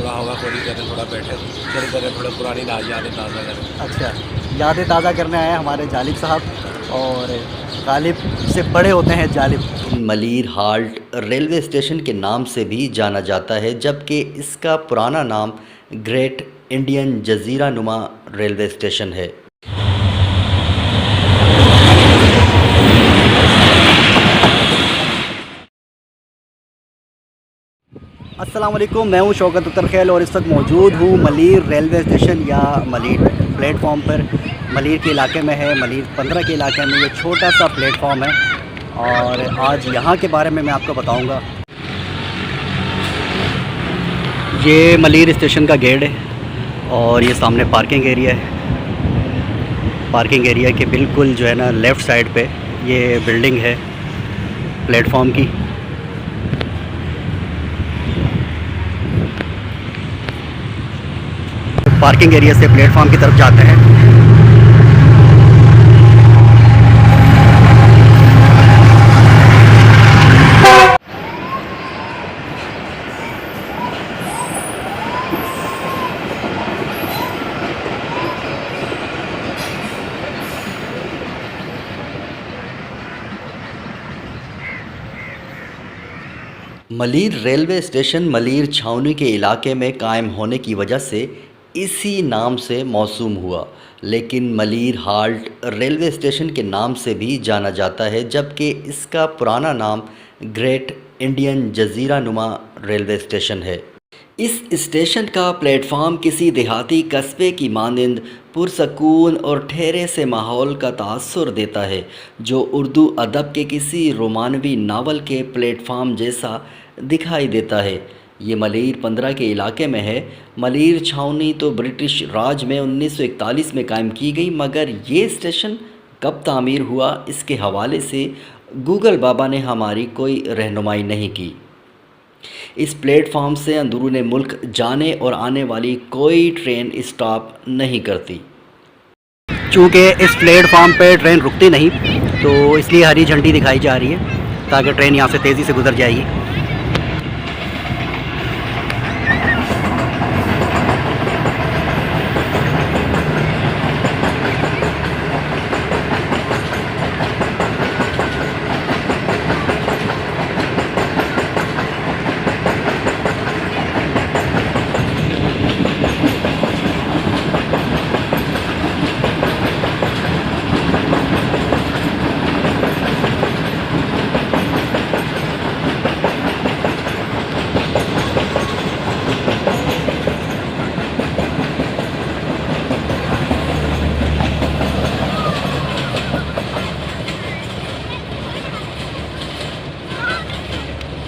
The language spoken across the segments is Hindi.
थोड़ा हवा खोरी करें, थोड़ा बैठे चिल करें, थोड़ा पुरानी यादें ताज़ा करें। अच्छा, यादें ताज़ा करने आए हैं हमारे जालिब साहब और गालिब से बड़े होते हैं Jalib. Malir halt railway station के नाम से भी जाना जाता है, जबकि इसका पुराना नाम ग्रेट इंडियन जज़ीरा नुमा रेलवे स्टेशन है। अस्सलाम वालेकुम, मैं हूं शौकत उत्तरखैल और इस वक्त मौजूद हूं मलीर रेलवे स्टेशन या मलीर प्लेटफॉर्म पर। मलीर के इलाके में है, मलीर 15 के इलाके में ये छोटा सा प्लेटफॉर्म है और आज यहाँ के बारे में मैं आपको बताऊंगा। ये मलीर स्टेशन का गेट है और ये सामने पार्किंग एरिया है। पार्किंग एरिया के बिल्कुल जो है ना लेफ़्ट साइड पे ये बिल्डिंग है प्लेटफॉर्म की। पार्किंग एरिया से प्लेटफॉर्म की तरफ जाते हैं। मलीर रेलवे स्टेशन मलीर छावनी के इलाके में कायम होने की वजह से इसी नाम से मौसूम हुआ, लेकिन मलीर हाल्ट रेलवे स्टेशन के नाम से भी जाना जाता है, जबकि इसका पुराना नाम ग्रेट इंडियन जज़ीरा नुमा रेलवे स्टेशन है। इस स्टेशन का प्लेटफार्म किसी देहाती कस्बे की मानंद पुरसकून और ठहरे से माहौल का तासुर देता है, जो उर्दू अदब के किसी रोमानवी नावल के प्लेटफार्म जैसा दिखाई देता है। ये मलीर 15 के इलाके में है। मलीर छावनी तो ब्रिटिश राज में 1941 में कायम की गई, मगर ये स्टेशन कब तामीर हुआ इसके हवाले से गूगल बाबा ने हमारी कोई रहनुमाई नहीं की। इस प्लेटफॉर्म से अंदरूनी मुल्क जाने और आने वाली कोई ट्रेन स्टॉप नहीं करती। चूँकि इस प्लेटफॉर्म पे ट्रेन रुकती नहीं तो इसलिए हरी झंडी दिखाई जा रही है ताकि ट्रेन यहाँ से तेज़ी से गुजर जाएगी।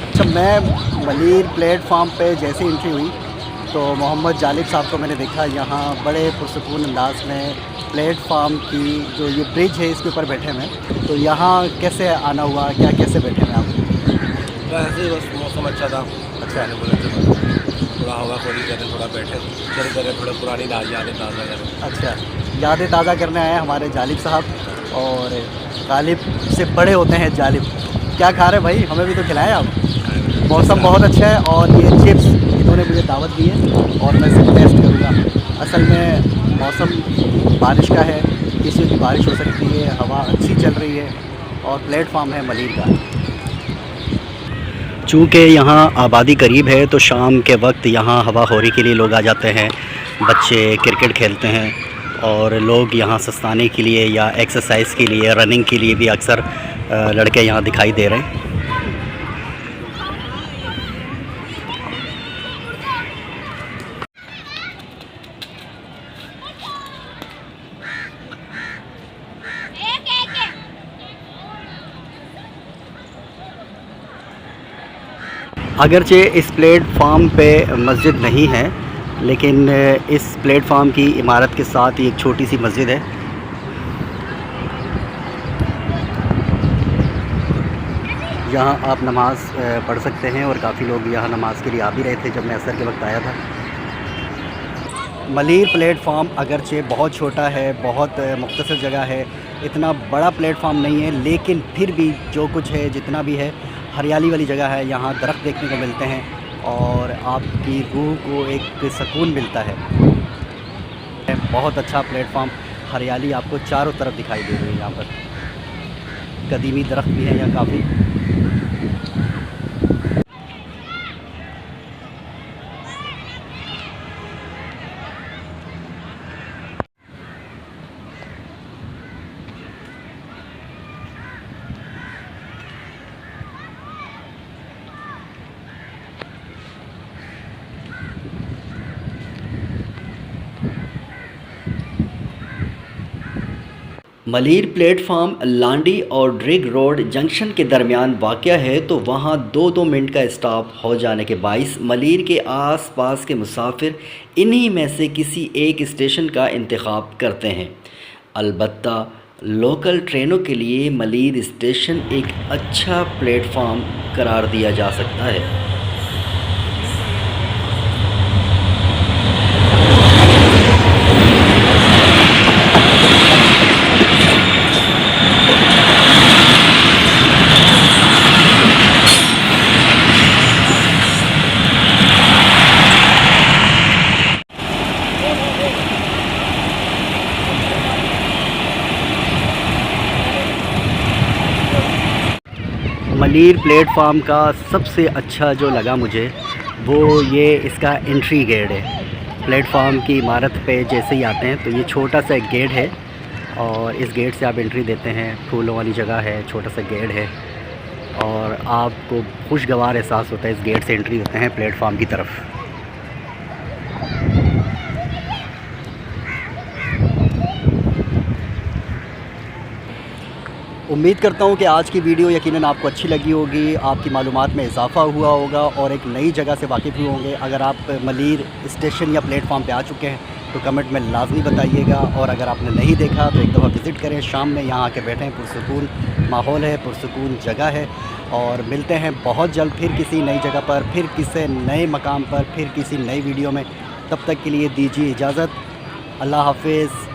अच्छा, मैं मलीर प्लेटफॉर्म पे जैसे एंट्री हुई तो मोहम्मद जालिब साहब को मैंने देखा यहाँ बड़े पुरसकून अंदाज में प्लेटफॉर्म की जो ये ब्रिज है इसके ऊपर बैठे हुए हैं। तो यहाँ कैसे आना हुआ, क्या कैसे बैठे हुए आप? ऐसे ही बस मौसम अच्छा था। अच्छा। मैंने बोला चलो थोड़ा हवा खोरी करें, थोड़ा बैठे चिल करें, थोड़ा पुरानी यादें ताज़ा करें। अच्छा, यादें ताज़ा करने आए हैं हमारे जालिब साहब और गालिब से बड़े होते हैं जालिब। क्या खा रहे भाई, हमें भी तो खिलाएं आप। मौसम बहुत अच्छा है और ये चिप्स इन्होंने मुझे दावत दी है और मैं इसे टेस्ट करूँगा। असल में मौसम बारिश का है, किसी की बारिश हो सकती है, हवा अच्छी चल रही है और प्लेटफॉर्म है मलीर का। चूँकि यहाँ आबादी करीब है तो शाम के वक्त यहाँ हवा खोरी के लिए लोग आ जाते हैं। बच्चे क्रिकेट खेलते हैं और लोग यहाँ सस्ताने के लिए या एक्सरसाइज के लिए, रनिंग के लिए भी अक्सर लड़के यहाँ दिखाई दे रहे हैं। अगरचे इस प्लेटफॉर्म पे मस्जिद नहीं है, लेकिन इस प्लेटफॉर्म की इमारत के साथ ही एक छोटी सी मस्जिद है। यहाँ आप नमाज़ पढ़ सकते हैं और काफ़ी लोग यहाँ नमाज़ के लिए आ भी रहे थे जब मैं असर के वक्त आया था। मलीर प्लेटफॉर्म अगरचे बहुत छोटा है, बहुत मुख्तसर जगह है, इतना बड़ा प्लेटफॉर्म नहीं है, लेकिन फिर भी जो कुछ है, जितना भी है, हरियाली वाली जगह है। यहाँ दरख्त देखने को मिलते हैं और आपकी रूह को एक सुकून मिलता है। बहुत अच्छा प्लेटफॉर्म, हरियाली आपको चारों तरफ दिखाई दे रही है। यहाँ पर कदीमी दरख्त भी हैं यहाँ काफ़ी। मलीर प्लेटफार्म लांडी और ड्रिग रोड जंक्शन के दरमियान वाक़या है, तो वहाँ 2-2 मिनट का स्टॉप हो जाने के बाइस मलीर के आसपास के मुसाफिर इन्हीं में से किसी एक स्टेशन का इंतखाब करते हैं। अलबत्ता लोकल ट्रेनों के लिए मलीर स्टेशन एक अच्छा प्लेटफार्म करार दिया जा सकता है। मलीर प्लेटफार्म का सबसे अच्छा जो लगा मुझे वो ये इसका एंट्री गेट है। प्लेटफार्म की इमारत पे जैसे ही आते हैं तो ये छोटा सा एक गेट है और इस गेट से आप एंट्री देते हैं। फूलों वाली जगह है, छोटा सा गेट है और आपको खुशगवार एहसास होता है इस गेट से एंट्री देते हैं प्लेटफार्म की तरफ। उम्मीद करता हूँ कि आज की वीडियो यकीनन आपको अच्छी लगी होगी, आपकी मालूमात में इजाफ़ा हुआ होगा और एक नई जगह से वाकिफ़ हुए होंगे। अगर आप मलीर स्टेशन या प्लेटफॉर्म पे आ चुके हैं तो कमेंट में लाजमी बताइएगा, और अगर आपने नहीं देखा तो एक दफ़ा विज़िट करें। शाम में यहाँ आके बैठें, पुरसुकून माहौल है, पुरसुकून जगह है। और मिलते हैं बहुत जल्द फिर किसी नई जगह पर, फिर किसी नए मकाम पर, फिर किसी नई वीडियो में। तब तक के लिए दीजिए इजाज़त। अल्लाह हाफिज़।